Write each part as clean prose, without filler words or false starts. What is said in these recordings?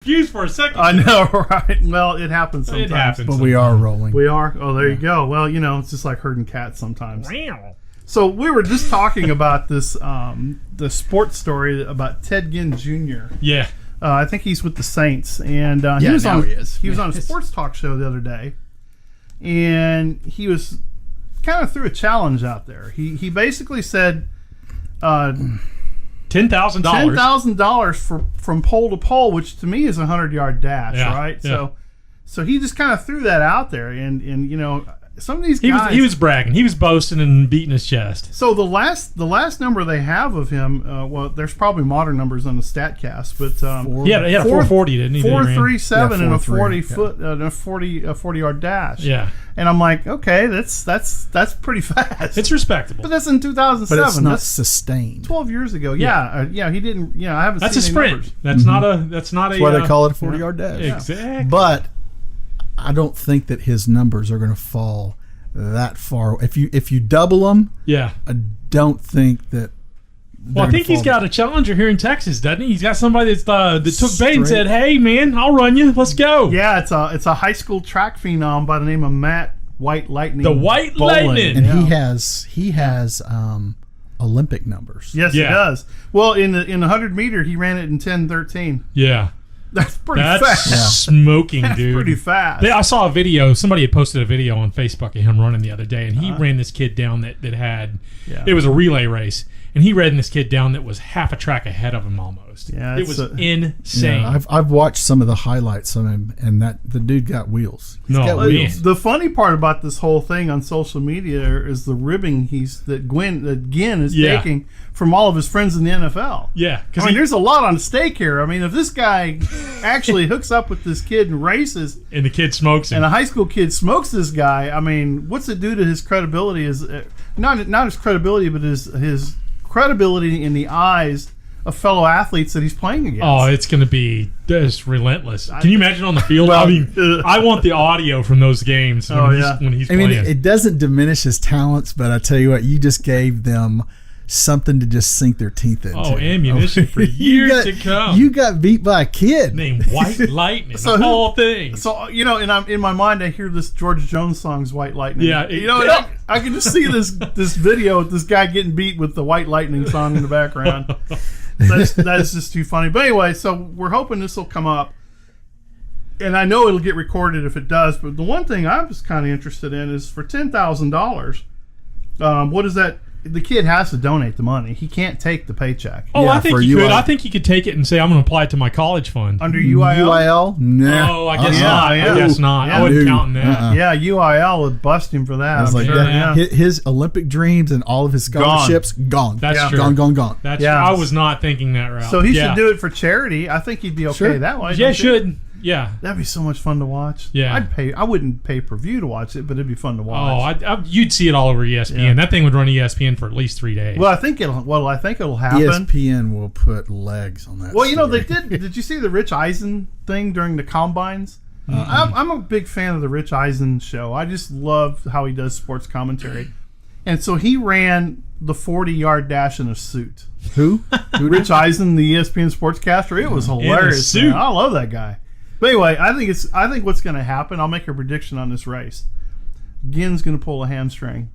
confused for a second. I know, right? Well, it happens sometimes. It happens. But we are rolling. We are? Oh, there you go. Well, it's just like herding cats sometimes. So we were just talking about this, the sports story about Ted Ginn Jr. Yeah. I think he's with the Saints. And he was on a sports talk show the other day. And he was kind of threw a challenge out there. He basically said... $10,000 from pole to pole, which to me is a 100-yard dash, right? Yeah. So he just kind of threw that out there, and some of these guys. He was bragging, he was boasting and beating his chest. So the last number they have of him, well, there's probably modern numbers on the StatCast, but he had a 440, didn't he? 4.37 and a 40-yard dash. Yeah. And I'm like, okay, that's pretty fast. It's respectable. But that's in 2007. But it's not that's sustained. 12 years ago. Yeah. He didn't. I haven't. That's seen a sprint. Numbers. That's not a. That's why they call it a 40-yard dash. Exactly. But I don't think that his numbers are going to fall that far. If you double them, yeah, I don't think that. Well, I think he's got a challenger here in Texas, doesn't he? He's got somebody that took bait and said, "Hey, man, I'll run you. Let's go." Yeah, it's a high school track phenom by the name of Matt White Lightning. The White Bolin. Lightning, and he has Olympic numbers. Yes, he does. Well, in the 100-meter, he ran it in 10:13. Yeah. That's pretty fast. Smoking, That's dude. pretty fast. I saw a video. Somebody had posted a video on Facebook of him running the other day, and he ran this kid down that had. Yeah. It was a relay race, and he ran this kid down that was half a track ahead of him almost. Yeah, it was insane. Yeah, I've watched some of the highlights of him, and the dude got wheels. He's got wheels. The funny part about this whole thing on social media is the ribbing that Ginn is taking from all of his friends in the NFL. Yeah, because there's a lot on stake here. I mean, if this guy actually hooks up with this kid and races, and the kid smokes him, and a high school kid smokes this guy, I mean, what's it do to his credibility? Is not his credibility, but his credibility in the eyes of fellow athletes that he's playing against. Oh, it's going to be just relentless. Can you imagine on the field? I mean, I want the audio from those games when he's playing. I mean, it doesn't diminish his talents, but I tell you what, you just gave them something to just sink their teeth into. Oh, ammunition for years to come. You got beat by a kid named White Lightning. The whole thing. So and in my mind, I hear this George Jones song's "White Lightning." Yeah, I can just see this video with this guy getting beat with the White Lightning song in the background. That's just too funny. But anyway, so we're hoping this will come up, and I know it'll get recorded if it does. But the one thing I was kind of interested in is for $10,000. What is that? The kid has to donate the money. He can't take the paycheck. Oh, I think he could. I think he could take it and say, "I'm going to apply it to my college fund." Under UIL? UIL? No. Oh, I guess not. I guess not. Yeah. I wouldn't count in that. Yeah, UIL would bust him for that. His Olympic dreams and all of his scholarships, gone. That's true. Gone. That's true. I was not thinking that route. So he should do it for charity. I think he'd be okay that way. Yeah, should. Yeah, that'd be so much fun to watch. Yeah, I wouldn't pay per view to watch it, but it'd be fun to watch. Oh, you'd see it all over ESPN. Yeah. That thing would run ESPN for at least 3 days. Well, I think it'll happen. ESPN will put legs on that. Well, they did. Did you see the Rich Eisen thing during the combines? I'm a big fan of the Rich Eisen show. I just love how he does sports commentary, and so he ran the 40-yard dash in a suit. Who? Rich Eisen, the ESPN sportscaster. It was hilarious. Man. I love that guy. But anyway, I think what's going to happen, I'll make a prediction on this race. Ginn's going to pull a hamstring.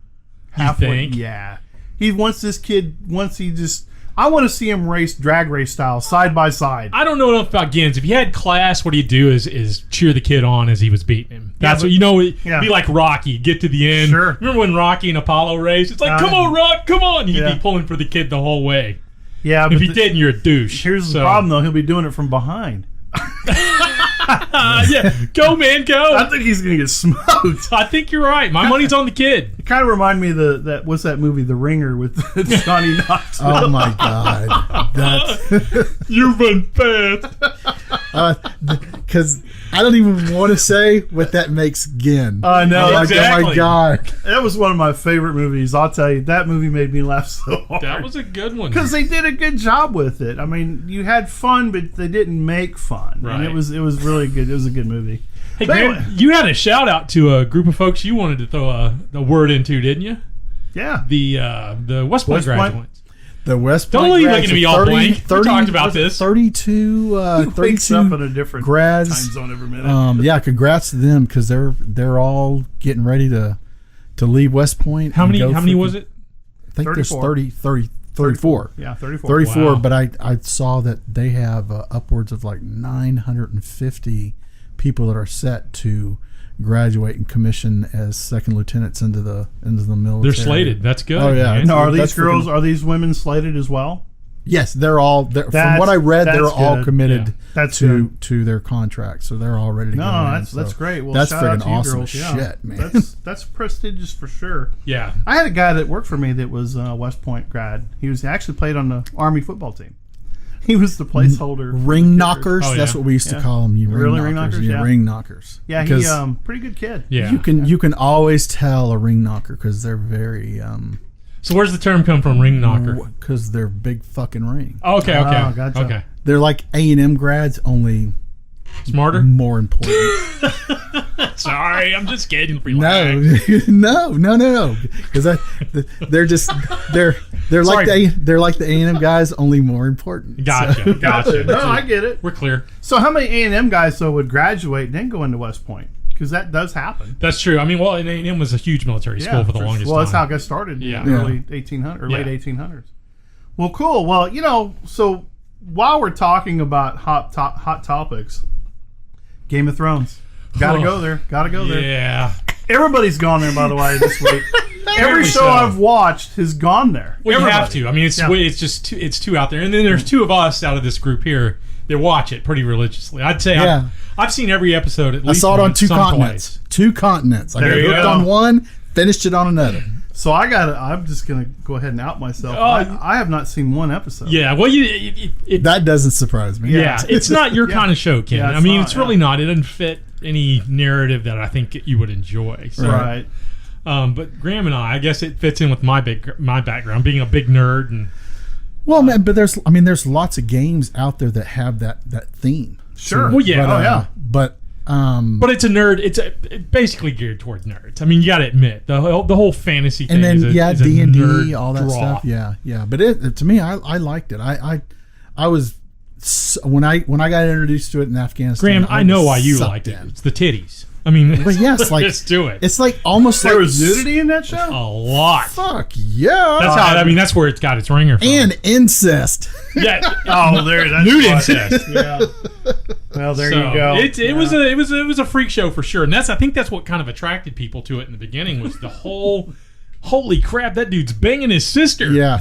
Halfway. You think? Yeah. He wants this kid, I want to see him race drag race style, side by side. I don't know enough about Ginn's. If you had class, what he'd do is cheer the kid on as he was beating him. That's what, be like Rocky, get to the end. Sure. Remember when Rocky and Apollo raced? It's like, come on, Rock, come on. He'd be pulling for the kid the whole way. Yeah, but if he didn't, you're a douche. Here's the problem, though. He'll be doing it from behind. Yeah, go, man, go. I think he's going to get smoked. I think you're right. My money's on the kid. It kind of reminded me of what's that movie, The Ringer, with Johnny Knoxville. Oh, my God. You've been fast. Because I don't even want to say what that makes Ginn. I know. Exactly. Oh, my God. That was one of my favorite movies. I'll tell you, that movie made me laugh so hard. That was a good one. Because they did a good job with it. I mean, you had fun, but they didn't make fun. Right. And it was really good. It was a good movie. Hey, Grant, you had a shout out to a group of folks you wanted to throw a word into, didn't you? Yeah. The West Point graduates. The West Don't Point leave grads making to be are all 30, blank. We 30, talked about this. 32, Wakes up 32 in a different grads. time zone every minute. Yeah, congrats to them because they're all getting ready to leave West Point. How many was it? I think 34. there's 34. Yeah, 34. 34, Wow. but I saw that they have upwards of like 950 people that are set to graduate and commission as second lieutenants into the military. They're slated. That's good. Oh, yeah. man. Now, are That's these girls? Are these women slated as well? Yes, they're all. From what I read, they're all good. committed Yeah. That's to good. to their contract, so they're all ready to go. No, in. that's great. Well, that's shout out friggin' to you awesome girls. shit, Yeah. man. That's prestigious for sure. Yeah. I had a guy that worked for me that was a West Point grad. He actually played on the Army football team. He was the placeholder. Ring knockers. Oh, that's yeah. what we used to Yeah. call them. You Really, ring ring knockers. knockers? You Yeah. ring knockers. Yeah, Because he pretty good kid. Yeah. you can always tell a ring knocker because they're very So where's the term come from? Ring knocker. because they're big fucking ring. Oh, okay. Oh, gotcha. Okay. They're like A&M grads, only Smarter. more important. Sorry, I'm just kidding. No, no. Because they're like the A&M guys, only more important. Gotcha. Gotcha. No, I get it. We're clear. So how many A&M guys though would graduate and then go into West Point? Because that does happen. That's true. I mean, well, A&M was a huge military school for the longest Well, that's how time. it got started. Yeah. In the early 1800s or late Yeah. 1800s. Well, cool. Well, so while we're talking about hot topics, Game of Thrones. Gotta go there. Gotta go there. Yeah. Everybody's gone there, by the way, this week. Every Apparently show so. I've watched has gone there. Well, you have Everybody. to. I mean, it's just it's too out there. And then there's two of us out of this group here that watch it pretty religiously. I'd say Yeah. I've seen every episode at I least saw it on once, two some continents. twice. Two continents. I There got you hooked go. on one, finished it on another. So I'm just gonna go ahead and out myself. I have not seen one episode. Yeah, well, it That doesn't surprise me. yeah, it's not your kind of show, Ken. Yeah, I it's mean, not, it's really not. It doesn't fit any narrative that I think you would enjoy. So, Right. but Graham and I guess it fits in with my background, being a big nerd and Well, man, but there's lots of games out there that have that theme. Sure. Well, yeah. But, Oh, yeah. But it's a nerd. It's basically geared toward nerds. I mean, you got to admit the whole fantasy thing. and then is a D&D, nerd all that draw. stuff. Yeah. But it to me, I liked it. I was when I got introduced to it in Afghanistan. Graham, I know why you sucked liked it. in. It's the titties. I mean, But yes, like let's do it. It's like almost There like was nudity in that show? A lot. Fuck yeah. That's how. I mean, that's where it's got its ringer from. and incest. yeah, Oh, there. That's nude why. incest. Yeah. Well, there So, you go. It was a freak show for sure, and I think that's what kind of attracted people to it in the beginning was the whole. Holy crap! That dude's banging his sister. Yeah.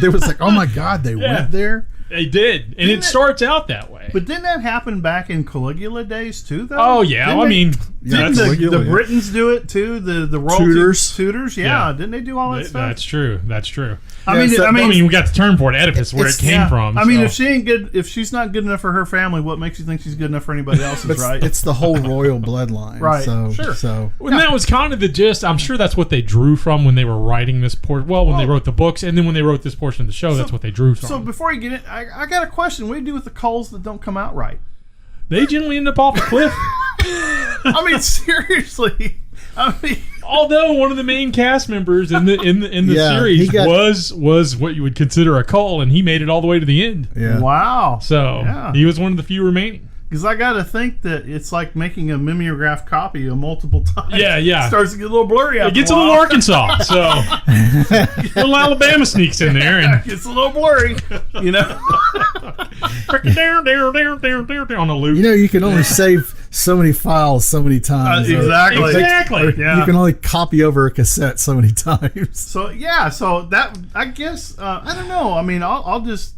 There was like, oh my god, they Yeah. went there. They did, and it starts out that way. But didn't that happen back in Caligula days too, though? Oh yeah, Didn't I they- mean, Yeah, Didn't that's, Caligula, the yeah. Britons do it too? The royalty tutors, yeah. Yeah. Didn't they do all that stuff? that's true. That's true. I mean, so- I mean, we got the term for it, Oedipus, where it It's- came from. I mean, so. if she ain't good, if she's not good enough for her family, what makes you think she's good enough for anybody else's? It's, right? it's the whole royal bloodline. Right. So, Sure. So Well, that was kind of the gist. I'm sure that's what they drew from when they were writing this portion. Well, when they wrote the books, and then when they wrote this portion of the show, that's what they drew from. So before you get in, I got a question. What do you do with the coals that don't come out right? They generally end up off a cliff. I mean, seriously. I mean, Although one of the main cast members in the Yeah, series he got- was what you would consider a cull, and he made it all the way to the end. yeah. wow. So Yeah. he was one of the few remaining. Because I got to think that it's like making a mimeograph copy of multiple times. Yeah, yeah. It starts to get a little blurry after It gets a a little while. Arkansas, so little Alabama sneaks in there and It's a little blurry, you know. on a loop. You know, you can only save so many files so many times. or- Exactly. Exactly. Yeah. You can only copy over a cassette so many times. So yeah, so that I guess I don't know. I mean, I'll just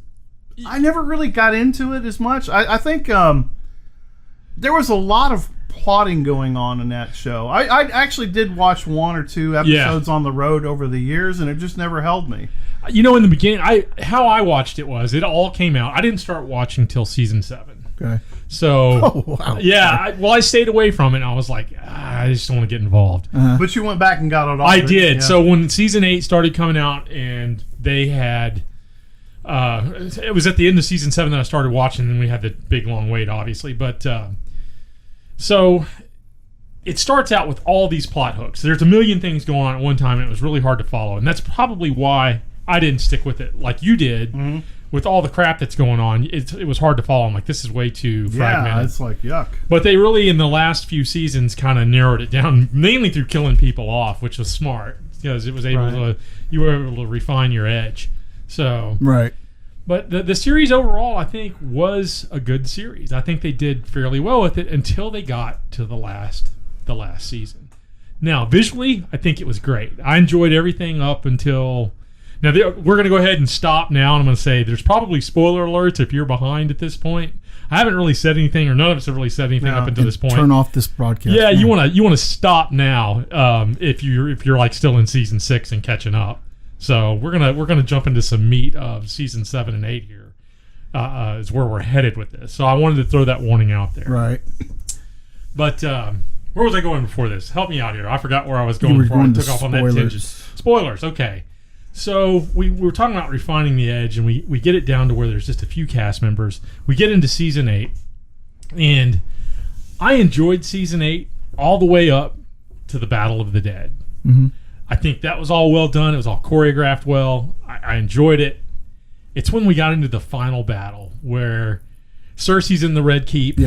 I never really got into it as much. I think there was a lot of plotting going on in that show. I actually did watch one or two episodes on the road over the years, and it just never held me. You know, in the beginning, how I watched it was it all came out. I didn't start watching till season 7. Okay. So, Oh, wow. yeah, I stayed away from it, and I was like, I just don't want to get involved. But you went back and got it all. I did. Yeah. So when season 8 started coming out, and they had, it was at the end of season 7 that I started watching, and we had the big long wait, obviously. But so it starts out with all these plot hooks. There's a million things going on at one time, and it was really hard to follow. And that's probably why I didn't stick with it like you did. Mm-hmm. With all the crap that's going on, it was hard to follow. I'm like, this is way too fragmented. Yeah, it's like yuck. But they really, in the last few seasons, kind of narrowed it down, mainly through killing people off, which was smart because it was able to, you were able to refine your edge. So right. But the series overall, I think, was a good series. I think they did fairly well with it until they got to the last season. Now, visually, I think it was great. I enjoyed everything up until. Now, we're going to go ahead and stop now, and I'm going to say there's probably spoiler alerts if you're behind at this point. I haven't really said anything, or none of us have really said anything up until this point. Turn off this broadcast. Yeah, you want to stop now if you're like still in season 6 and catching up. So we're gonna jump into some meat of season 7 and 8 here. Is where we're headed with this. So I wanted to throw that warning out there. Right. But where was I going before this? Help me out here. I forgot where I was going before I took off on that tangent. Spoilers. Okay. So we were talking about refining the edge, and we get it down to where there's just a few cast members. We get into season 8, and I enjoyed season 8 all the way up to the Battle of the Dead. Mm-hmm. I think that was all well done. It was all choreographed well. I enjoyed it. It's when we got into the final battle where Cersei's in the Red Keep,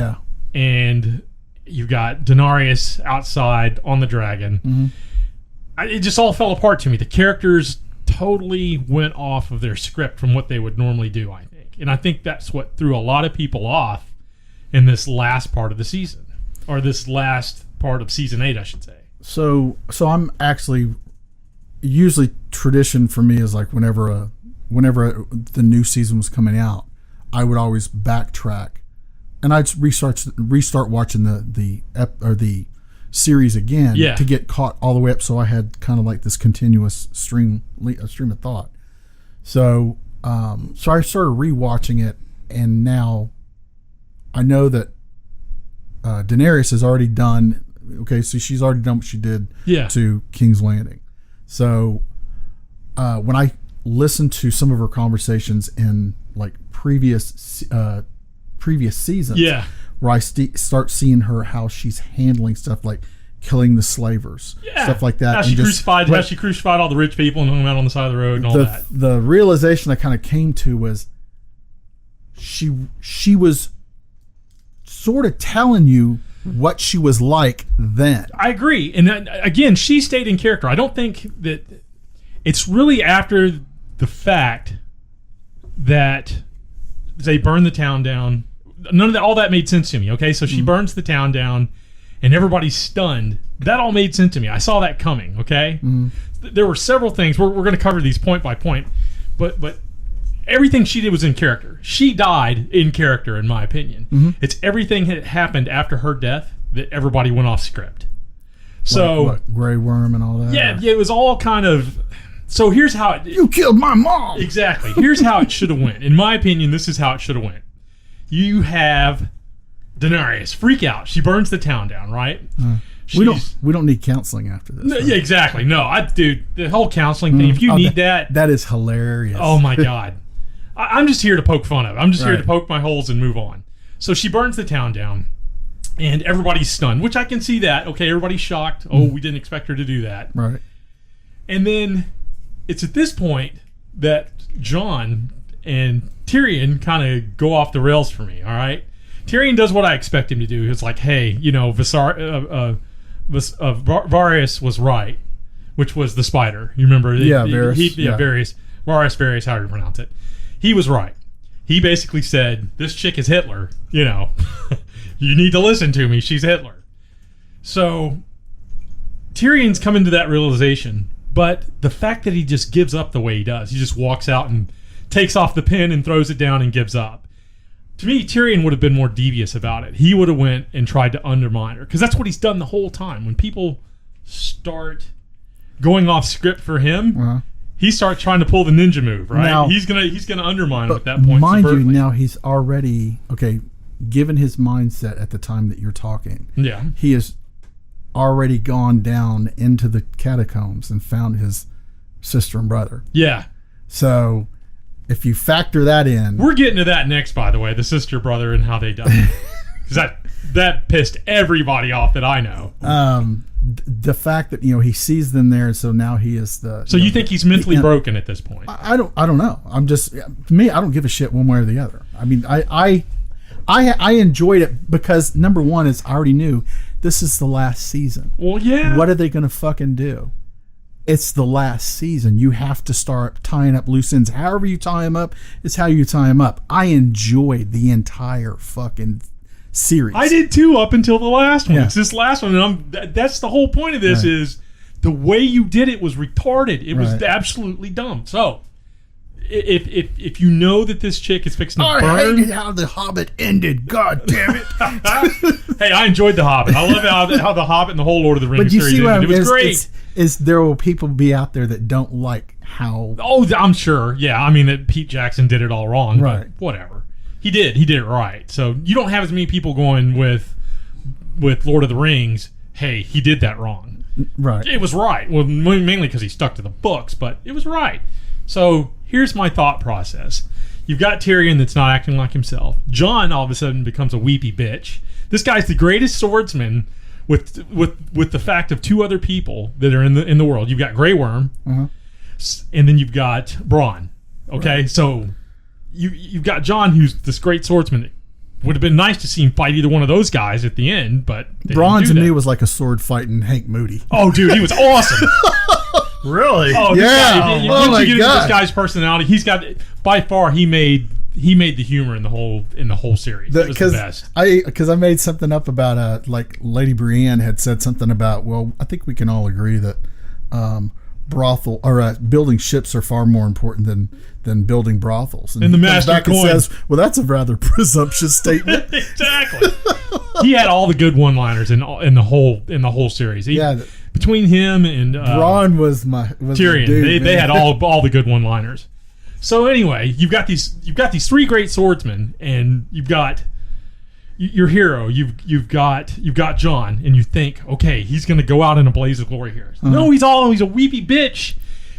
and you've got Daenerys outside on the dragon. Mm-hmm. It just all fell apart to me. The characters totally went off of their script from what they would normally do, I think. And I think that's what threw a lot of people off in this last part of the season. Or this last part of season 8, I should say. So I'm actually... Usually tradition for me is like whenever the new season was coming out, I would always backtrack. And I'd restart watching the series again to get caught all the way up, so I had kind of like this continuous stream of thought. So I started rewatching it, and now I know that Daenerys has already done. Okay, so she's already done what she did to King's Landing. So when I listened to some of her conversations in like previous seasons, where I start seeing her how she's handling stuff like killing the slavers, stuff like that. How she crucified all the rich people and hung them out on the side of the road and all that. The realization I kind of came to was she was sort of telling you what she was like then. I agree. And again, she stayed in character. I don't think that it's really after the fact that they burned the town down. None of that, all that made sense to me. Okay, so she burns the town down, and everybody's stunned. That all made sense to me. I saw that coming. Okay, there were several things. We're going to cover these point by point, but everything she did was in character. She died in character, in my opinion. It's everything that happened after her death that everybody went off script. So like Grey Worm and all that. Yeah, it was all kind of. So here's how it. You killed my mom. Exactly. Here's how it should have went. In my opinion, this is how it should have went. You have Daenerys freak out. She burns the town down, right? We don't need counseling after this. Right? Yeah, exactly. No, dude, the whole counseling thing. If you need that is hilarious. Oh my god, I'm just here to poke fun of it. I'm just here to poke my holes and move on. So she burns the town down, and everybody's stunned, which I can see that. Okay, everybody's shocked. Oh, we didn't expect her to do that. Right. And then it's at this point that Jon and Tyrion kind of go off the rails for me. All right, Tyrion does what I expect him to do. He's like, hey, Varys was right, which was the spider. You remember? Varys. Varys. Varys, however you pronounce it. He was right. He basically said, this chick is Hitler. You need to listen to me. She's Hitler. So Tyrion's coming to that realization, but the fact that he just gives up the way he does, he just walks out and takes off the pen and throws it down and gives up. To me, Tyrion would have been more devious about it. He would have went and tried to undermine her, because that's what he's done the whole time. When people start going off script for him, he starts trying to pull the ninja move, right? Now, he's gonna undermine him at that point. Mind you, now he's already given his mindset at the time that you're talking. Yeah, he has already gone down into the catacombs and found his sister and brother. Yeah, so. If you factor that in... We're getting to that next, by the way, the sister, brother, and how they died. Because that pissed everybody off that I know. the fact that he sees them there, so now he is the. So you think he's mentally broken at this point? I don't know. I'm just, to me, I don't give a shit one way or the other. I mean, I enjoyed it because number one is I already knew this is the last season. Well, yeah. What are they going to fucking do? It's the last season. You have to start tying up loose ends. However you tie them up is how you tie them up. I enjoyed the entire fucking series. I did too, up until the last one. Yeah. It's this last one, and that's the whole point of this. Is the way you did it was retarded. It was absolutely dumb. So, if you know that this chick is fixing to burn, I hated how The Hobbit ended. God damn it! Hey, I enjoyed The Hobbit. I love how The Hobbit and the whole Lord of the Rings series ended. It was great. Is there will people be out there that don't like how? Oh, I'm sure. Yeah, I mean that Pete Jackson did it all wrong. Right. But whatever. He did it right. So you don't have as many people going with Lord of the Rings. Hey, he did that wrong. Right. It was right. Well, mainly because he stuck to the books, but it was right. So here's my thought process. You've got Tyrion that's not acting like himself. Jon all of a sudden becomes a weepy bitch. This guy's the greatest swordsman with the fact of two other people that are in the world. You've got Grey Worm, and then you've got Bronn. Okay, so you've got Jon, who's this great swordsman. It would have been nice to see him fight either one of those guys at the end, but Bronn to me was like a sword fighting Hank Moody. Oh, dude, he was awesome. Really? Oh, yeah. Once you get into this guy's personality, he's got by far he made the humor in the whole series. It was the best. Because I made something up about like Lady Brienne had said something about, well, I think we can all agree that brothel or building ships are far more important than building brothels. And the Master Coin says, well, that's a rather presumptuous statement. Exactly. He had all the good one-liners in the whole series. Between him and Bronn was Tyrion, dude, they had all the good one-liners. So anyway, you've got these three great swordsmen, and you've got your hero. You've got Jon, and you think, okay, he's going to go out in a blaze of glory here. No, he's a weepy bitch.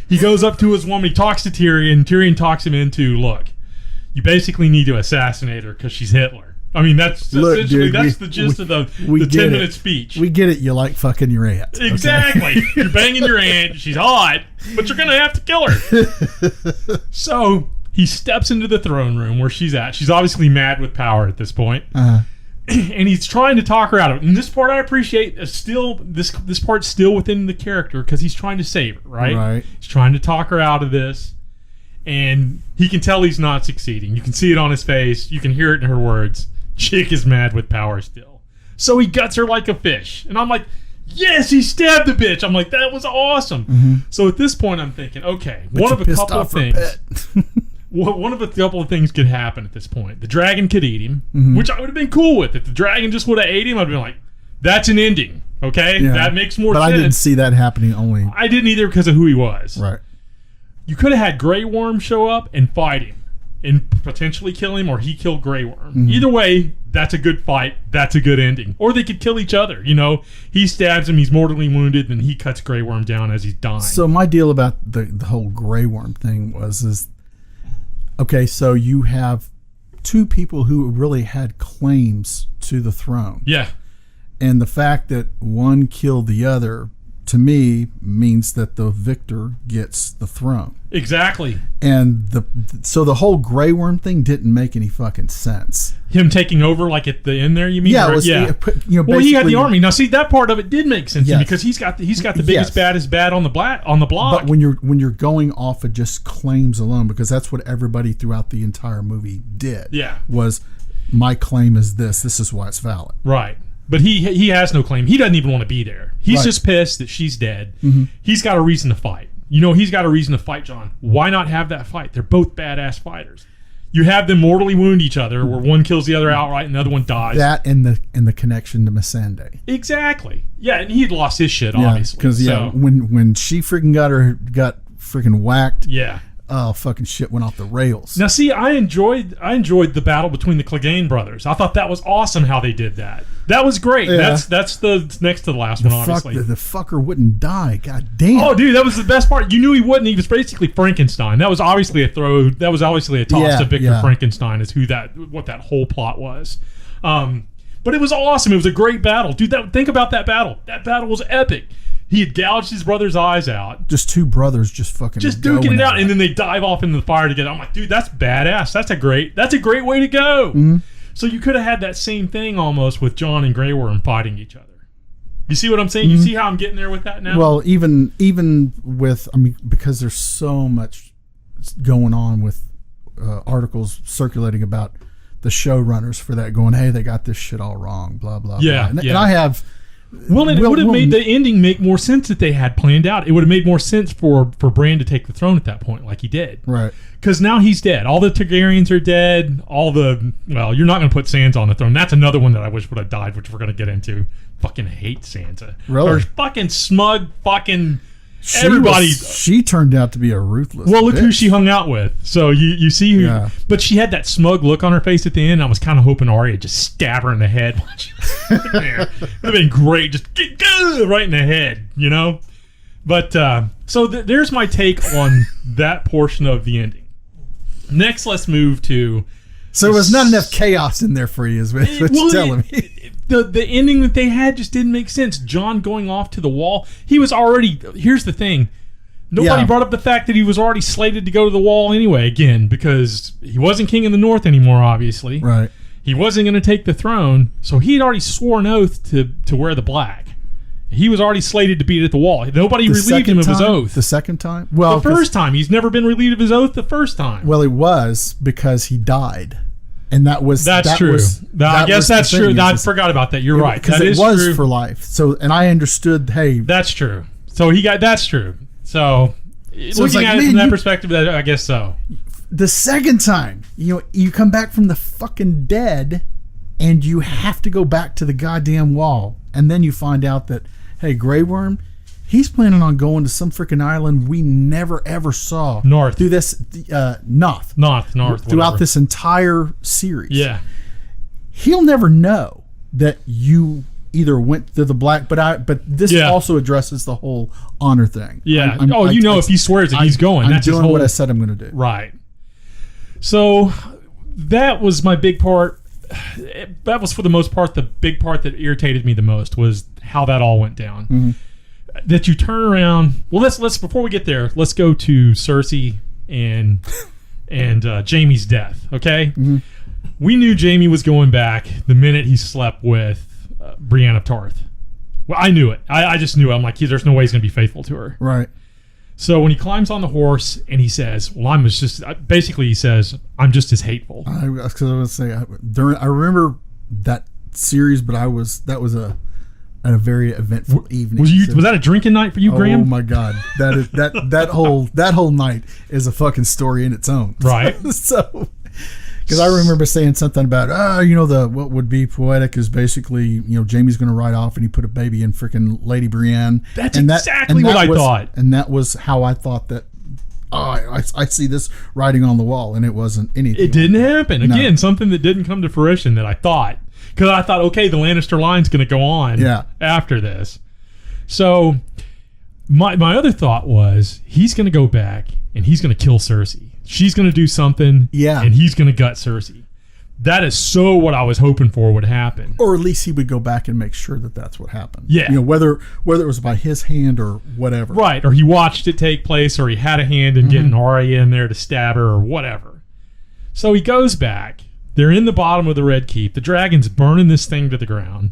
He goes up to his woman. He talks to Tyrion. Tyrion talks him into, look, you basically need to assassinate her because she's Hitler. I mean, that's the gist of the 10-minute speech. We get it. You like fucking your aunt. Exactly. Okay? You're banging your aunt. She's hot, but you're going to have to kill her. So he steps into the throne room where she's at. She's obviously mad with power at this point. And he's trying to talk her out of it. And this part I appreciate. This part's still within the character because he's trying to save her, right? Right. He's trying to talk her out of this. And he can tell he's not succeeding. You can see it on his face. You can hear it in her words. Chick is mad with power still. So he guts her like a fish. And I'm like, yes, he stabbed the bitch. I'm like, that was awesome. Mm-hmm. So at this point, I'm thinking, okay, one of a couple of things. One of a couple of things could happen at this point. The dragon could eat him, which I would have been cool with. If the dragon just would have ate him, I'd have been like, that's an ending. Okay? Yeah. That makes more sense. But I didn't see that happening only. I didn't either because of who he was. Right. You could have had Grey Worm show up and fight him and potentially kill him, or he killed Grey Worm. Either way, that's a good fight. That's a good ending. Or they could kill each other. You know, he stabs him, he's mortally wounded, and he cuts Grey Worm down as he's dying. So my deal about the whole Grey Worm thing is okay, so you have two people who really had claims to the throne. Yeah. And the fact that one killed the other, to me, means that the victor gets the throne. Exactly. And so the whole Grey Worm thing didn't make any fucking sense. Him taking over, like at the end there, you mean? Yeah. Well, he had the army. Now, see, that part of it did make sense to me because he's got the biggest, baddest bad on the block. But when you're going off of just claims alone, because that's what everybody throughout the entire movie did. Yeah. Was my claim is this. This is why it's valid. Right. But he has no claim. He doesn't even want to be there. He's just pissed that she's dead. Mm-hmm. He's got a reason to fight. You know, he's got a reason to fight Jon. Why not have that fight? They're both badass fighters. You have them mortally wound each other, where one kills the other outright and the other one dies. That and the connection to Missandei. Exactly. Yeah, and he'd lost his shit, obviously. Because when she freaking got freaking whacked. Yeah. Oh, fucking shit went off the rails. Now, see, I enjoyed the battle between the Clegane brothers. I thought that was awesome how they did that. That was great. Yeah. That's the next to the last one, obviously. The fucker wouldn't die. God damn. Oh, dude, that was the best part. You knew he wouldn't. He was basically Frankenstein. That was obviously a throw. That was obviously a toss to Victor Frankenstein is what that whole plot was. But it was awesome. It was a great battle. Dude, think about that battle. That battle was epic. He had gouged his brother's eyes out. Just two brothers just fucking duking it out, and then they dive off into the fire together. I'm like, dude, that's badass. That's a great way to go. Mm-hmm. So you could have had that same thing almost with Jon and Grey Worm fighting each other. You see what I'm saying? Mm-hmm. You see how I'm getting there with that now? Well, even with, I mean, because there's so much going on with articles circulating about the showrunners for that going, hey, they got this shit all wrong, blah, blah, yeah, blah. yeah. And I have... Well, it would have made the ending make more sense that they had planned out. It would have made more sense for Bran to take the throne at that point, like he did. Right. Because now he's dead. All the Targaryens are dead. You're not going to put Sansa on the throne. That's another one that I wish would have died, which we're going to get into. Fucking hate Sansa. Really? Or fucking smug fucking... She turned out to be a ruthless Well, look bitch. who she hung out with. So you see who... Yeah. But she had that smug look on her face at the end. I was kind of hoping Arya would just stab her in the head while she was there. It would have been great. Just right in the head, you know? But, so there's my take on that portion of the ending. Next, let's move to... So there was not enough chaos in there for you, is what you're telling me. The ending that they had just didn't make sense. Jon going off to the wall. He was already... Here's the thing. Nobody brought up the fact that he was already slated to go to the wall anyway, again, because he wasn't king of the North anymore, obviously. Right. He wasn't going to take the throne, so he had already sworn oath to wear the black. He was already slated to be at the wall. Nobody relieved him of his oath. The second time? Well, the first time. He's never been relieved of his oath the first time. Well, it was because he died. And that's true. I guess that's true. I forgot about that. You're right. Because it was true. For life. So, and I understood, hey. That's true. So that's true. So looking at it from that perspective, I guess so. The second time, you come back from the fucking dead and you have to go back to the goddamn wall. And then you find out that, hey, Grey Worm, he's planning on going to some freaking island we never ever saw. North. Through this, North. Throughout whatever. this entire series. Yeah. He'll never know that you either went to the black, but this also addresses the whole honor thing. Yeah. If he swears that he's going. I'm that's doing what I said I'm going to do. Right. So that was my big part. That was for the most part the big part that irritated me the most was how that all went down. Mm-hmm. That you turn around. Well, let's before we get there, let's go to Cersei and Jaime's death. Okay. Mm-hmm. We knew Jaime was going back the minute he slept with Brienne of Tarth. Well, I knew it. I just knew it. I'm like, there's no way he's going to be faithful to her. Right. So when he climbs on the horse and he says, "Well, basically he says, I'm just as hateful." I was going to say I remember that series, but that was a very eventful evening. Was that a drinking night for you, Graham? Oh my God, that whole night is a fucking story in its own. Right. So, because I remember saying something about what would be poetic is basically Jaime's going to ride off and he put a baby in freaking Lady Brienne. That's exactly what I thought, and that was how I thought that. I see this writing on the wall, and it wasn't anything. It didn't happen. Again, something that didn't come to fruition that I thought. Because I thought, okay, the Lannister line's going to go on after this. So my other thought was he's going to go back and he's going to kill Cersei. She's going to do something, and he's going to gut Cersei. That is so what I was hoping for would happen. Or at least he would go back and make sure that that's what happened. Yeah. Whether it was by his hand or whatever. Right, or he watched it take place, or he had a hand in getting Arya in there to stab her, or whatever. So he goes back. They're in the bottom of the Red Keep. The dragon's burning this thing to the ground.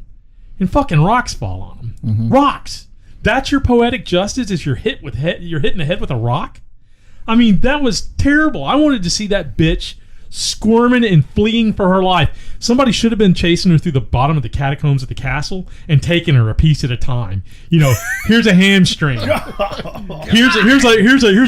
And fucking rocks fall on him. Mm-hmm. Rocks! That's your poetic justice, is you're hitting the head with a rock? I mean, that was terrible. I wanted to see that bitch squirming and fleeing for her life. Somebody should have been chasing her through the bottom of the catacombs of the castle and taking her a piece at a time. Here's a hamstring. Here's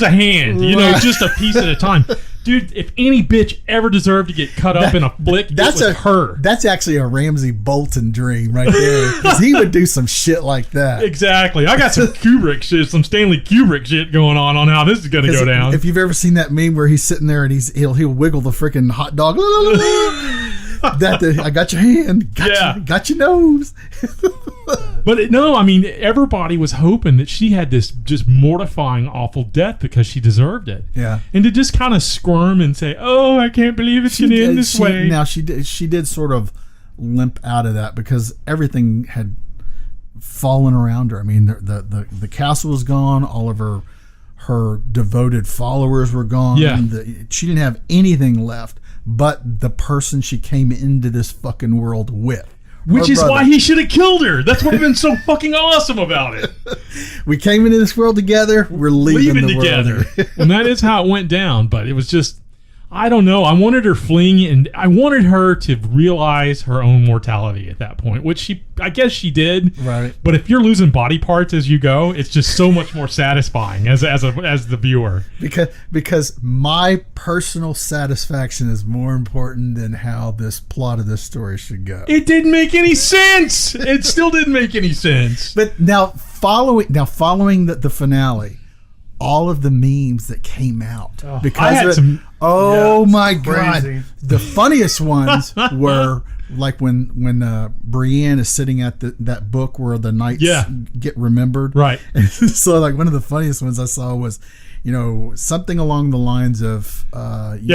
a hand. Just a piece at a time. Dude, if any bitch ever deserved to get cut up in a flick, it was her. That's actually a Ramsay Bolton dream right there. Because he would do some shit like that. Exactly. I got some Kubrick shit, some Stanley Kubrick shit going on how this is going to go down. If you've ever seen that meme where he's sitting there and he'll wiggle the freaking hot dog. I got your hand. Got your nose. But everybody was hoping that she had this just mortifying, awful death because she deserved it. Yeah. And to just kind of squirm and say, "Oh, I can't believe it's going to end this way." Now she did sort of limp out of that because everything had fallen around her. I mean, the castle was gone. All of her devoted followers were gone. Yeah. She didn't have anything left but the person she came into this fucking world with. Which is why he should have killed her. That's what would have been so fucking awesome about it. We came into this world together. We're leaving the together. world. And that is how it went down. But it was just, I don't know. I wanted her fleeing, and I wanted her to realize her own mortality at that point, which I guess she did. Right. But if you're losing body parts as you go, it's just so much more satisfying as the viewer. Because my personal satisfaction is more important than how this plot of this story should go. It didn't make any sense. It still didn't make any sense. But now following the finale, all of the memes that came out because of it, my god, the funniest ones were like when Brienne is sitting at that book where the knights get remembered, right? And so like one of the funniest ones I saw was, something along the lines of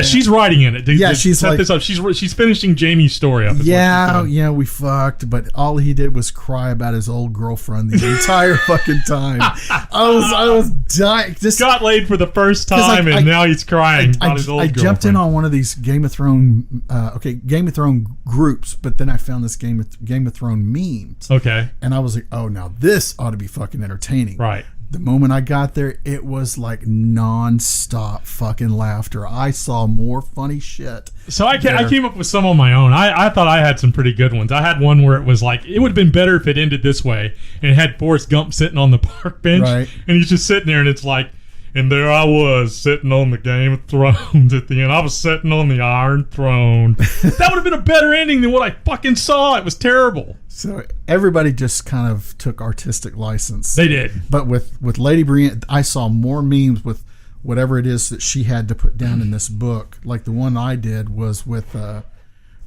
she's writing in it. She's set like, this up. She's finishing Jaime's story up. We fucked, but all he did was cry about his old girlfriend the entire fucking time. I was dying. Just got laid for the first time, and now he's crying about his old girlfriend. I jumped in on one of these Game of Thrones groups, but then I found this Game of Thrones memes. Okay, and I was like, oh, now this ought to be fucking entertaining, right? The moment I got there, it was like non-stop fucking laughter. I saw more funny shit. So I came up with some on my own. I thought I had some pretty good ones. I had one where it was like, it would have been better if it ended this way. And it had Forrest Gump sitting on the park bench. Right. And he's just sitting there, and it's like, and there I was sitting on the Game of Thrones at the end. I was sitting on the Iron Throne. That would have been a better ending than what I fucking saw. It was terrible. So everybody just kind of took artistic license. They did. But with Lady Brienne, I saw more memes with whatever it is that she had to put down in this book. Like the one I did was with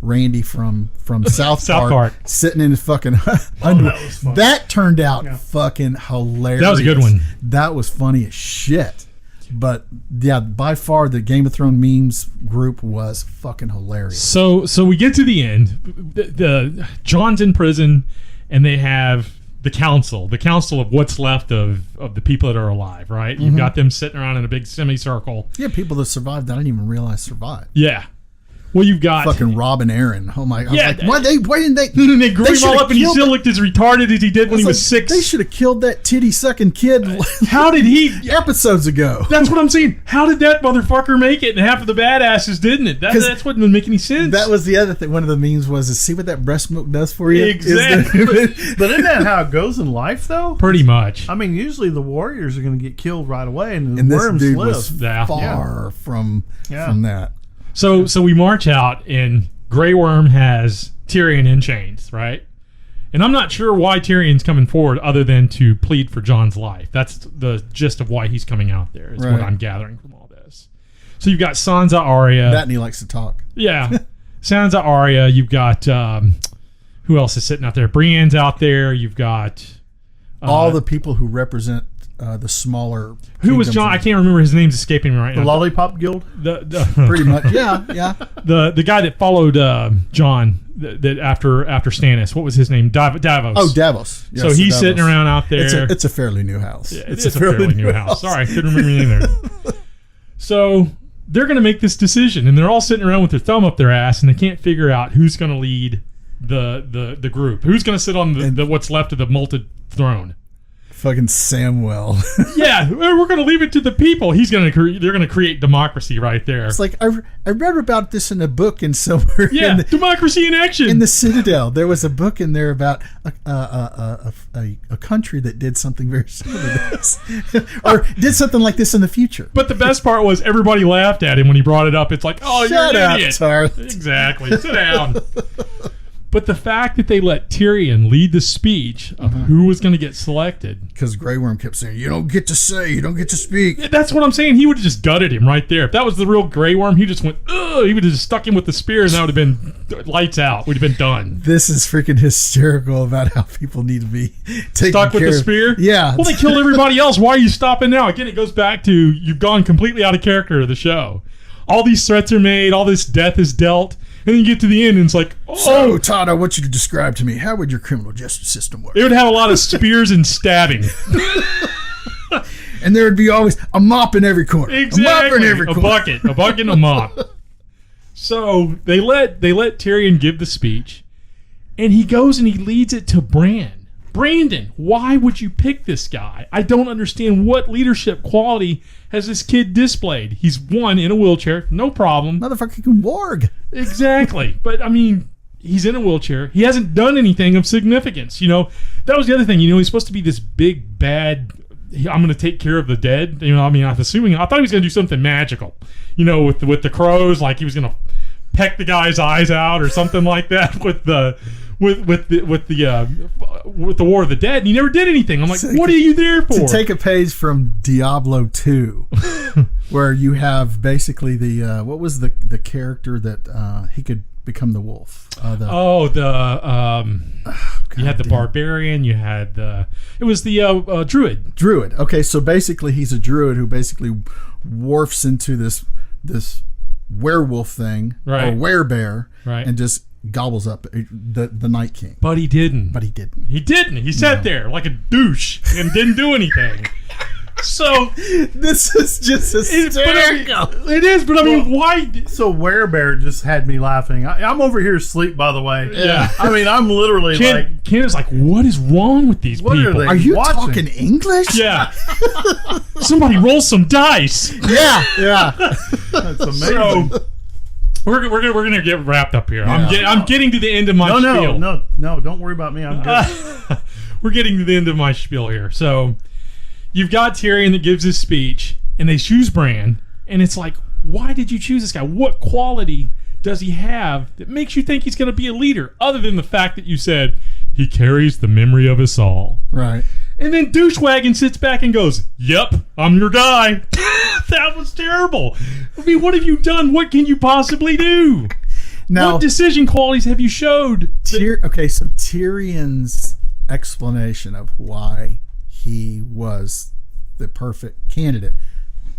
Randy from South Park sitting in his fucking underwear. That turned out fucking hilarious. That was a good one. That was funny as shit. But yeah, by far the Game of Thrones memes group was fucking hilarious. So we get to the end. The Jon's in prison, and they have the council of what's left of the people that are alive. Right? You've got them sitting around in a big semicircle. Yeah, people that survived that I didn't even realize survived. Yeah. Well, you've got fucking Rob and Aaron. Oh my! Yeah, why didn't they? They grew him all up, and he still looked as retarded as he did when he was 6. They should have killed that titty sucking kid. How did he? Episodes ago. That's what I'm saying. How did that motherfucker make it? And half of the badasses didn't it? That's what didn't make any sense. That was the other thing. One of the memes was, see what that breast milk does for you. Exactly. But isn't that how it goes in life, though? Pretty much. I mean, usually the warriors are going to get killed right away, and the and worms this dude live. was far from that. So we march out, and Grey Worm has Tyrion in chains, right? And I'm not sure why Tyrion's coming forward other than to plead for Jon's life. That's the gist of why he's coming out there, is what I'm gathering from all this. So you've got Sansa, Arya. That and he likes to talk. Yeah. Sansa, Arya. You've got, who else is sitting out there? Brienne's out there. You've got... all the people who represent the smaller... Who was Jon? I can't remember. His name's escaping me right now. The Lollipop Guild? Pretty much. Yeah. The guy that followed Jon that after Stannis. What was his name? Davos. Oh, Davos. Yes, so he's sitting around out there. It's a fairly new house. Yeah, it's a fairly new house. Sorry, I couldn't remember either. So they're going to make this decision, and they're all sitting around with their thumb up their ass, and they can't figure out who's going to lead the group. Who's going to sit on the what's left of the molted throne? Fucking Samwell. Yeah, we're going to leave it to the people. They're going to create democracy right there. It's like I read about this in a book in somewhere. Yeah, democracy in action. In the Citadel, there was a book in there about a country that did something very similar to this, or did something like this in the future. But the best part was everybody laughed at him when he brought it up. It's like, oh, shut you're an up, idiot. Tarth. Exactly. Sit down. But the fact that they let Tyrion lead the speech of who was going to get selected. Because Grey Worm kept saying, you don't get to say, you don't get to speak. That's what I'm saying. He would have just gutted him right there. If that was the real Grey Worm, he just went, ugh. He would have just stuck him with the spear, and that would have been lights out. We'd have been done. This is freaking hysterical about how people need to be taken stuck with the spear? Yeah. Well, they killed everybody else. Why are you stopping now? Again, it goes back to you've gone completely out of character of the show. All these threats are made. All this death is dealt. And then you get to the end, and it's like, So, Todd, I want you to describe to me, how would your criminal justice system work? It would have a lot of spears and stabbing. And there would be always a mop in every corner. Exactly. A mop in every corner. A bucket, and a mop. So they let Tyrion give the speech, and he goes and he leads it to Bran. Brandon, why would you pick this guy? I don't understand what leadership quality has this kid displayed. He's in a wheelchair, no problem. Motherfucker can warg. Exactly. But, I mean, he's in a wheelchair. He hasn't done anything of significance. That was the other thing. He's supposed to be this big, bad, I'm going to take care of the dead. I thought he was going to do something magical. With the crows, like he was going to peck the guy's eyes out or something like that with the War of the Dead, and he never did anything. I'm like, what are you there for? To take a page from Diablo 2, where you have basically what was the character that he could become the wolf? You had the barbarian. You had it was the druid. Druid. Okay, so basically he's a druid who basically morphs into this werewolf thing, right, or werebear, right, and just gobbles up the Night King. But he didn't. He sat there like a douche and didn't do anything. So this is just hysterical. It is, but I mean, why? So Werebear just had me laughing. I'm over here asleep, by the way. Yeah. I mean, I'm literally Candace's like, what is wrong with these people? Are you talking English? Yeah. Somebody roll some dice. Yeah. That's amazing. So, we're gonna get wrapped up here. Yeah. I'm getting to the end of my spiel. No, don't worry about me. I'm good. We're getting to the end of my spiel here. So you've got Tyrion that gives his speech, and they choose Bran, and it's like, why did you choose this guy? What quality does he have that makes you think he's going to be a leader, other than the fact that you said he carries the memory of us all? Right. And then Douchewagon sits back and goes, "Yep, I'm your guy." That was terrible. I mean, what have you done? What can you possibly do? Now, what decision qualities have you showed? Okay, so Tyrion's explanation of why he was the perfect candidate.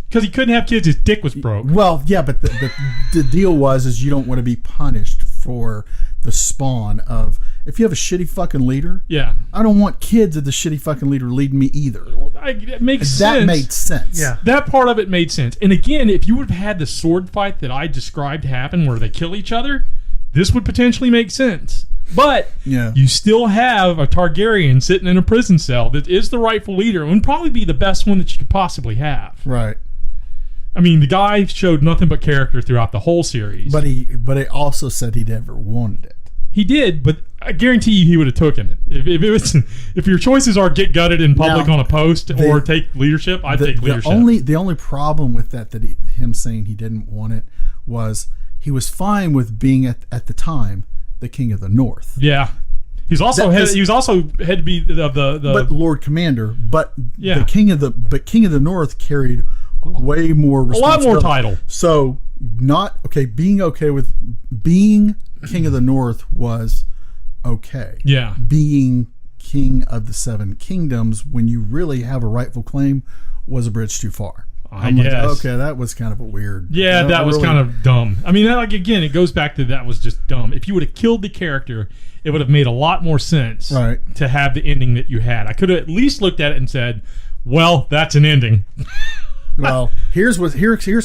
Because he couldn't have kids, his dick was broke. Well, yeah, but the deal is you don't want to be punished for the spawn of, if you have a shitty fucking leader, yeah, I don't want kids of the shitty fucking leader leading me either. It makes sense. That made sense. Yeah. That part of it made sense. And again, if you would have had the sword fight that I described happen where they kill each other, this would potentially make sense. But you still have a Targaryen sitting in a prison cell that is the rightful leader and would probably be the best one that you could possibly have. Right. I mean, the guy showed nothing but character throughout the whole series. But he also said he never wanted it. He did, but I guarantee you he would have taken it. If your choices are get gutted in public on a post or take leadership, I'd take leadership. The only problem with that him saying he didn't want it was he was fine with being at the time the King of the North. Yeah. He was also had to be the but Lord Commander, but the King of the North carried way more responsibility. A lot more title. So being okay with being King of the North was okay. Yeah. Being King of the Seven Kingdoms, when you really have a rightful claim, was a bridge too far. I guess. Okay, that was kind of a weird. Yeah, that was kind of dumb. I mean, again, it goes back to that was just dumb. If you would have killed the character, it would have made a lot more sense to have the ending that you had. I could have at least looked at it and said, well, that's an ending. Well, here's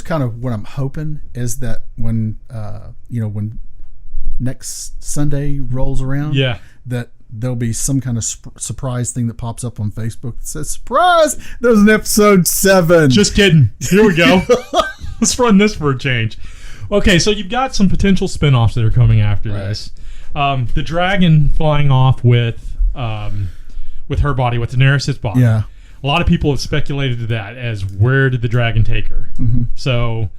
kind of what I'm hoping is that when next Sunday rolls around, that there'll be some kind of surprise thing that pops up on Facebook that says, "Surprise! There's an episode 7." Just kidding. Here we go. Let's run this for a change. Okay, so you've got some potential spinoffs that are coming after this. The dragon flying off with her body, with Daenerys' body. Yeah. A lot of people have speculated to that as where did the dragon take her? Mm-hmm. So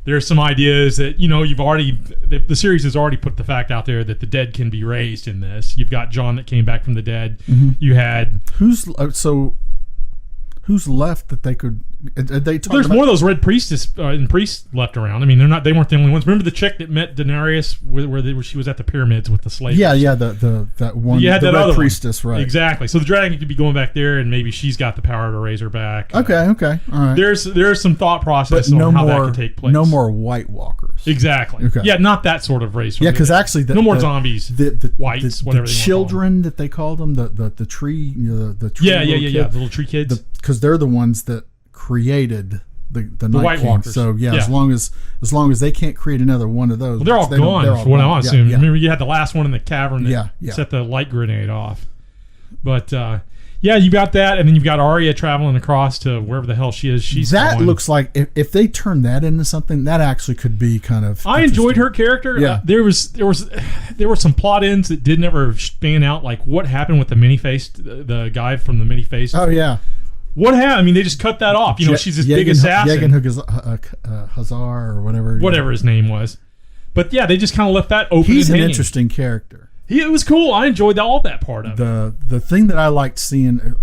there's some ideas that, the series has already put the fact out there that the dead can be raised in this. You've got Jon that came back from the dead. Mm-hmm. You had... Who's left that they could There's more of those red priestess and priests left around. I mean, they weren't the only ones. Remember the chick that met Daenerys where she was at the pyramids with the slaves? Yeah, that one. You had that red other priestess, one. right? Exactly. So the dragon could be going back there, and maybe she's got the power to raise her back. Okay, all right. There's some thought process on how that could take place. No more White Walkers. Exactly. Okay. Yeah, not that sort of race. Yeah, because actually, no more zombies. The whites, whatever. The children that they called them, the tree, the tree. Yeah, the little tree kids. Because they're the ones that created the Night White King. Walkers. So as long as they can't create another one of those, they're all gone. For what I assume. Yeah. Remember, you had the last one in the cavern that set the light grenade off. But you got that, and then you've got Arya traveling across to wherever the hell she is. That looks like if they turn that into something, that actually could be kind of. I enjoyed her character. Yeah. There were some plot ends that didn't ever span out, like what happened with the many-faced, the guy from the many-faced. Oh yeah. What happened? I mean, they just cut that off. She's this big assassin. Hazar or whatever. Whatever his name was. But yeah, they just kind of left that open. He's an interesting character. It was cool. I enjoyed all that part of it. The thing that I liked seeing,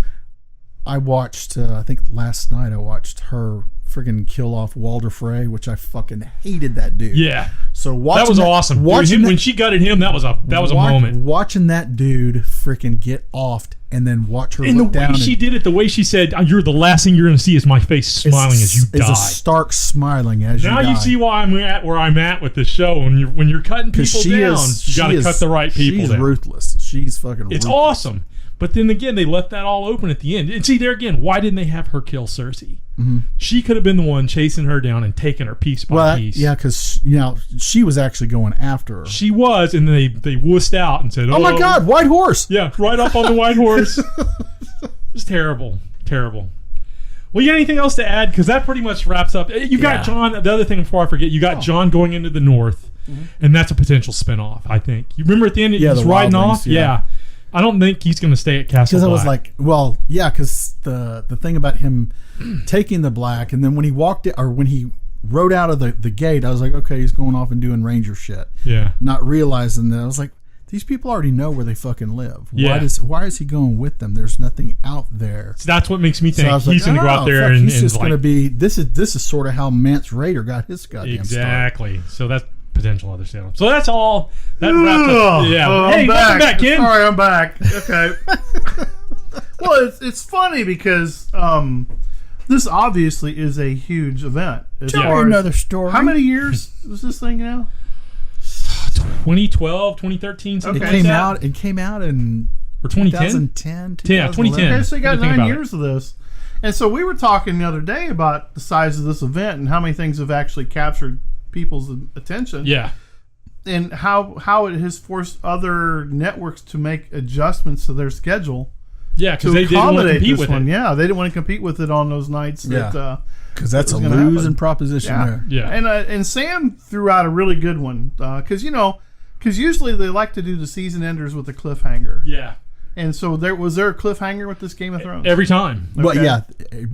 I watched, I think last night I watched her friggin' kill off Walder Frey, which I fucking hated that dude. Yeah. So that was awesome. When she gutted him, that was a moment. Watching that dude freaking get offed and then watch her and look down. And the way she did it, the way she said, "You're the last thing you're going to see is my face smiling as you die." It's a stark smiling as you die. Now you see why I'm at where I'm at with this show. When you're cutting people down, you got to cut the right people down. She's ruthless. She's fucking ruthless. It's awesome. But then again, they left that all open at the end. And see, there again, why didn't they have her kill Cersei? Mm-hmm. She could have been the one chasing her down and taking her piece by piece. Yeah, because she was actually going after her. She was, and then they wussed out and said, "Oh my God, white horse!" Yeah, right up on the white horse. It's terrible. Well, you got anything else to add? Because that pretty much wraps up. You got Jon. The other thing before I forget, you got Jon going into the north, and that's a potential spinoff. I think. You remember at the end, he's riding off. Yeah. I don't think he's going to stay at Castle Black. Because I was like, well, yeah, because the thing about him taking the black, and then when he walked or when he rode out of the gate, I was like, okay, he's going off and doing ranger shit. Yeah. Not realizing that I was like, these people already know where they fucking live. Yeah. Why is he going with them? There's nothing out there. So that's what makes me think he's going to go out there and he's just going to be. This is sort of how Mance Rayder got his goddamn exactly. start. So that's potential other setup. So that's all. That wraps up. Yeah. Hey, welcome back, kid. Sorry, I'm back. Okay. Well, it's funny because this obviously is a huge event. Tell me another story. How many years is this thing now? 2012, 2013, something like that. It came out in 2010? 2010. Yeah, 2010. Okay, so you got 9 years of this. And so we were talking the other day about the size of this event and how many things have actually captured people's attention. Yeah. And how it has forced other networks to make adjustments to their schedule. Yeah, because they didn't want to compete with it. Yeah, they didn't want to compete with it on those nights. Because that's a losing proposition there. Yeah. And Sam threw out a really good one. Because usually they like to do the season enders with a cliffhanger. Yeah. And so was there a cliffhanger with this Game of Thrones? Every time. Okay. Well, yeah,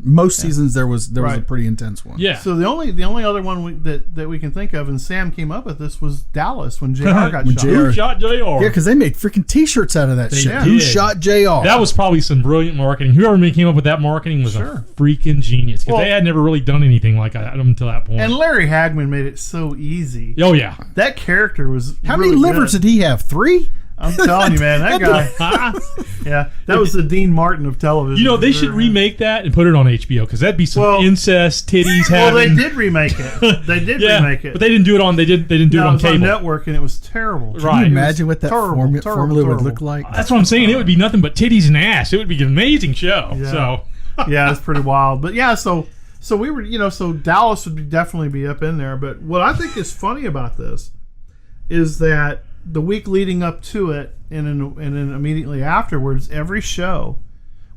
most seasons there was a pretty intense one. Yeah. So the only other one that we can think of, and Sam came up with this, was Dallas when JR got shot. Who shot JR? Yeah, because they made freaking T-shirts out of that shit. Did. Who shot JR? That was probably some brilliant marketing. Whoever came up with that marketing was a freaking genius. Because they had never really done anything like that until that point. And Larry Hagman made it so easy. Oh, yeah. That character was How many livers did he have? 3? I'm telling you, man, that guy. Yeah, that was the Dean Martin of television. They should remake that and put it on HBO because that'd be some incest, titties. Well, they did remake it. They did remake it, but they didn't do it on. They didn't do it on cable. On network, and it was terrible. Can you imagine what that formula would look like? That's what I'm saying. It would be nothing but titties and ass. It would be an amazing show. Yeah. So yeah, it's pretty wild. But yeah, so we were, so Dallas would definitely be up in there. But what I think is funny about this is that the week leading up to it and then immediately afterwards, every show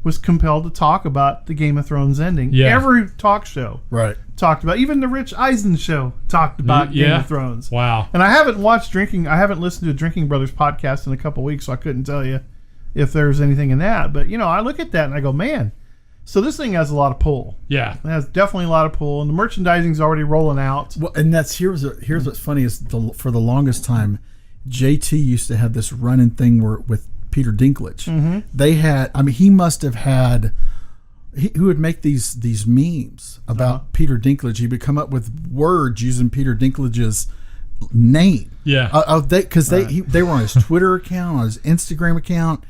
was compelled to talk about the Game of Thrones ending. Yeah. Every talk show talked about. Even the Rich Eisen show talked about Game of Thrones. Wow. And I haven't listened to a Drinking Brothers podcast in a couple weeks, so I couldn't tell you if there's anything in that. But, I look at that and I go, man, so this thing has a lot of pull. Yeah. It has definitely a lot of pull, and the merchandising's already rolling out. Well, and here's what's funny is for the longest time, JT used to have this running thing with Peter Dinklage. Mm-hmm. They had, he must have had, who would make these memes about Peter Dinklage. He would come up with words using Peter Dinklage's name. Yeah. Because they were on his Twitter account, on his Instagram account,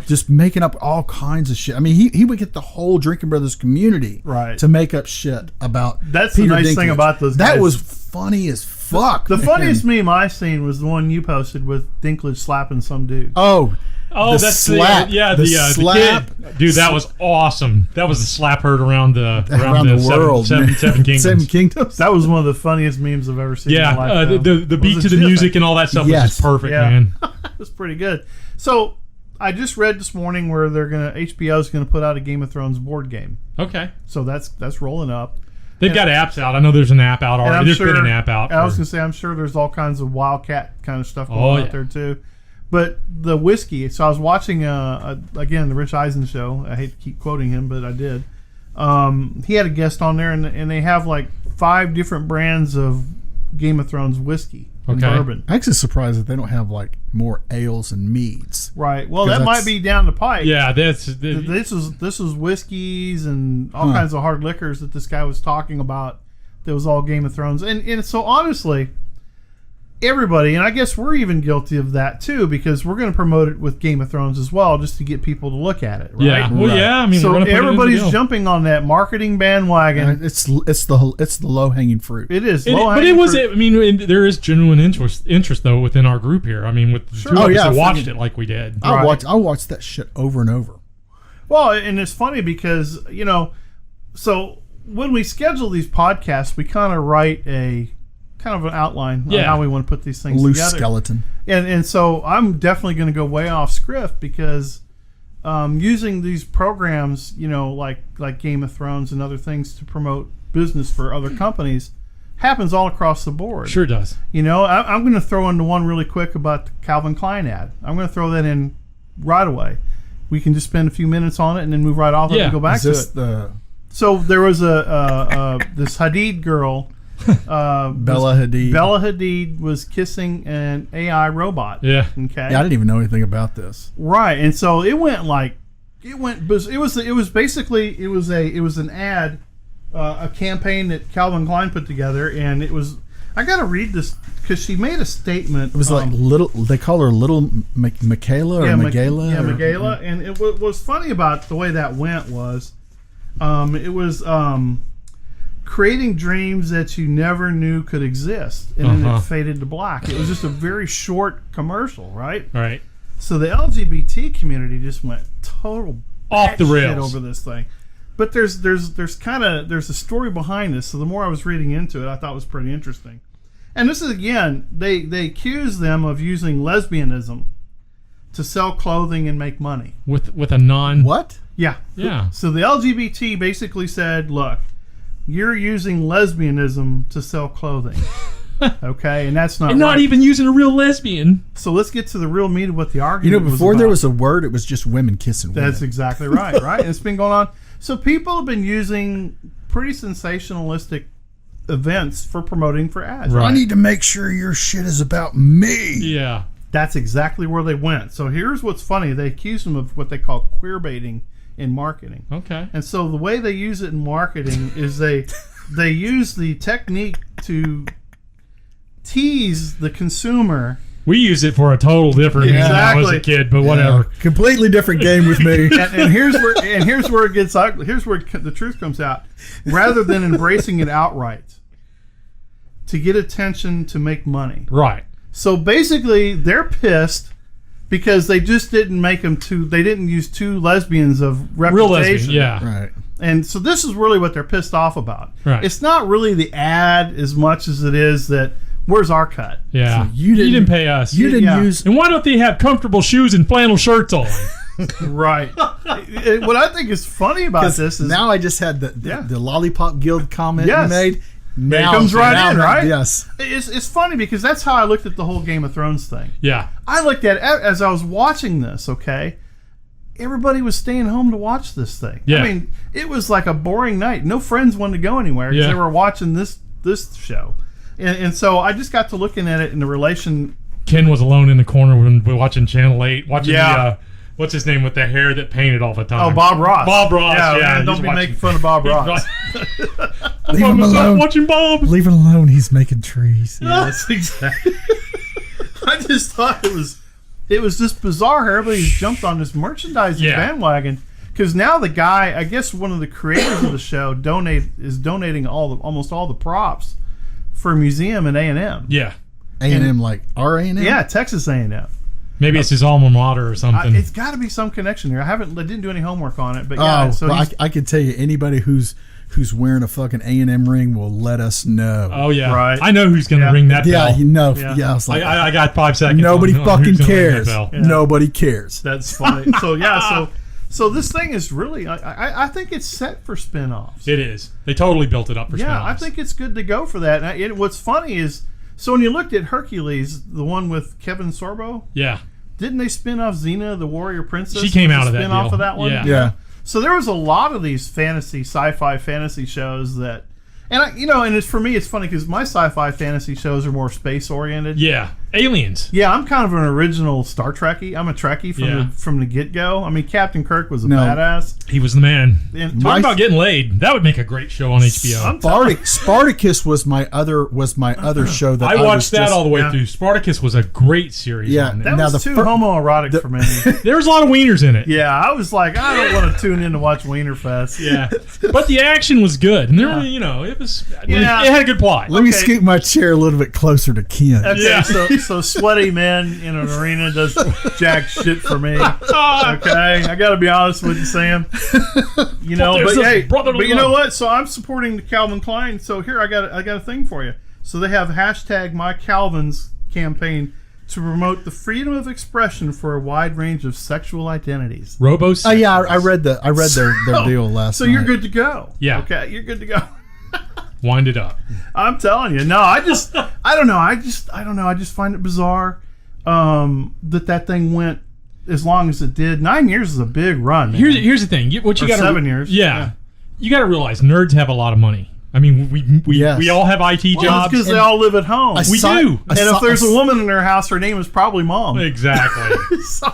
just making up all kinds of shit. I mean, he would get the whole Drinking Brothers community to make up shit about That's Peter the nice Dinklage. thing about those guys. That was funny as fuck. The funniest meme I seen was the one you posted with Dinklage slapping some dude. Oh, that's slap. the slap. The kid. Dude, that was awesome. That was the slap heard around the world. Seven Kingdoms. Seven Kingdoms. That was one of the funniest memes I've ever seen. In my life, the beat to the music and all that stuff was just perfect, man. It was pretty good. So I just read this morning where HBO's gonna put out a Game of Thrones board game. Okay. So that's rolling up. They've got apps out. I know there's an app out already. There's been an app out. I was gonna say I'm sure there's all kinds of Wildcat kind of stuff going out there too. But the whiskey, so I was watching, again, the Rich Eisen show. I hate to keep quoting him, but I did. He had a guest on there, and they have like 5 different brands of Game of Thrones whiskey and bourbon. I'm actually surprised that they don't have like more ales and meads. Right. Well, that might be down the pike. Yeah, this is whiskeys and all kinds of hard liquors that this guy was talking about. That was all Game of Thrones, and so honestly, everybody, and I guess we're even guilty of that too, because we're going to promote it with Game of Thrones as well, just to get people to look at it. Right? Yeah, well, yeah. I mean, so everybody's jumping on that marketing bandwagon. It's the low hanging fruit. It is, but it was. I mean, there is genuine interest though within our group here. I mean, with the two of us that watched it like we did. I watched that shit over and over. Well, and it's funny because so when we schedule these podcasts, we kind of write a kind of an outline on how we want to put these things together. Loose skeleton. And so I'm definitely going to go way off script because using these programs, like Game of Thrones and other things to promote business for other companies happens all across the board. Sure does. I'm going to throw into one really quick about the Calvin Klein ad. I'm going to throw that in right away. We can just spend a few minutes on it and then move right off it and go back to it. So there was this Hadid girl. Bella Hadid. Bella Hadid was kissing an AI robot. Yeah. Okay. Yeah, I didn't even know anything about this. Right, and so it was an ad, a campaign that Calvin Klein put together, and it was. I got to read this because she made a statement. It was like little. They call her Little Miquela or Miquela. Yeah, Miquela. And what was funny about the way that went was, it was. Creating dreams that you never knew could exist, and then it faded to black. It was just a very short commercial, right? Right. So the LGBT community just went total off the rails shit over this thing. But there's a story behind this. So the more I was reading into it, I thought it was pretty interesting. And this is again, they accuse them of using lesbianism to sell clothing and make money with a non what? Yeah. So the LGBT basically said, look. You're using lesbianism to sell clothing, okay? And that's not. And not even using a real lesbian. So let's get to the real meat of what the argument was. Before there was a word, it was just women kissing women. That's exactly right, right? And it's been going on. So people have been using pretty sensationalistic events for promoting for ads. Right. I need to make sure your shit is about me. Yeah. That's exactly where they went. So here's what's funny. They accuse them of what they call queer baiting in marketing. Okay. And so the way they use it in marketing is they use the technique to tease the consumer. We use it for a total different reason when I was a kid, but whatever. Completely different game with me. and here's where it gets ugly. Here's where the truth comes out. Rather than embracing it outright, to get attention to make money. Right. So basically, they're pissed. Because they just didn't make them they didn't use 2 lesbians of reputation. Real lesbian, yeah. Right. And so this is really what they're pissed off about. Right. It's not really the ad as much as it is that, where's our cut? Yeah. So you didn't pay us. You didn't use... And why don't they have comfortable shoes and flannel shirts on? Right. What I think is funny about this is... Now I just had the Lollipop Guild comment you made. Now, it comes right in, right? Yes. It's funny because that's how I looked at the whole Game of Thrones thing. Yeah. I looked at it as I was watching this, okay? Everybody was staying home to watch this thing. Yeah. I mean, it was like a boring night. No friends wanted to go anywhere because they were watching this show. And so I just got to looking at it in the relation... Ken was alone in the corner when we were watching Channel 8, watching what's his name with the hair that painted all the time? Oh, Bob Ross. Bob Ross. Yeah, man, don't be making fun of Bob Ross. Leave him alone. Watching Bob. Leave it alone. He's making trees. Yes, exactly. I just thought it was just bizarre. Everybody's jumped on this merchandising bandwagon because now the guy, I guess one of the creators of the show, is donating almost all the props for a museum in A&M. Yeah, A&M, like our A&M. Yeah, Texas A&M. Maybe it's his alma mater or something. It's got to be some connection there. I didn't do any homework on it, but yeah. So I can tell you, anybody who's wearing a fucking A&M ring will let us know. Oh yeah, right. I know who's going to ring that bell. Yeah, you know. Yeah, I was like, I got 5 seconds. Nobody fucking cares. Yeah. Nobody cares. That's funny. So yeah, so this thing is really, I think it's set for spinoffs. It is. They totally built it up for spinoffs. Yeah, I think it's good to go for that. And what's funny is, so when you looked at Hercules, the one with Kevin Sorbo, didn't they spin off Xena, the warrior princess? She came out of that spin off deal. of that one. Yeah. So there was a lot of these sci-fi fantasy shows that, and it's for me, it's funny because my sci-fi fantasy shows are more space oriented. Yeah, aliens. Yeah, I'm kind of an original Star Trekkie. I'm a Trekkie from the get-go. I mean, Captain Kirk was a badass. He was the man. And talking about getting laid, that would make a great show on HBO. Spartacus was my other show that I watched that all the way Yeah. through. Spartacus was a great series. Yeah, on there. That was too homoerotic for me. There was a lot of wieners in it. Yeah, I was like, I don't want to tune in to watch Wiener Fest. Yeah, but the action was good, and there, it was. It had a good plot. Let me scoot my chair a little bit closer to Ken. Okay, Yeah. so sweaty men in an arena does jack shit for me. Okay, I got to be honest with you, Sam. But you know what? So I'm supporting the Calvin Klein. So here I got a thing for you. So they have hashtag #MyCalvins campaign to promote the freedom of expression for a wide range of sexual identities. Robos. Oh yeah, I read their deal last night. So you're good to go. Yeah. Okay, you're good to go. Wind it up. I'm telling you. No, I don't know. I just find it bizarre that thing went as long as it did. 9 years is a big run. Man. Here's the thing. What you got? 7 years. Yeah. You got to realize nerds have a lot of money. I mean, we all have IT jobs. Because they all live at home. We do. And if there's a woman in their house, her name is probably mom. Exactly. So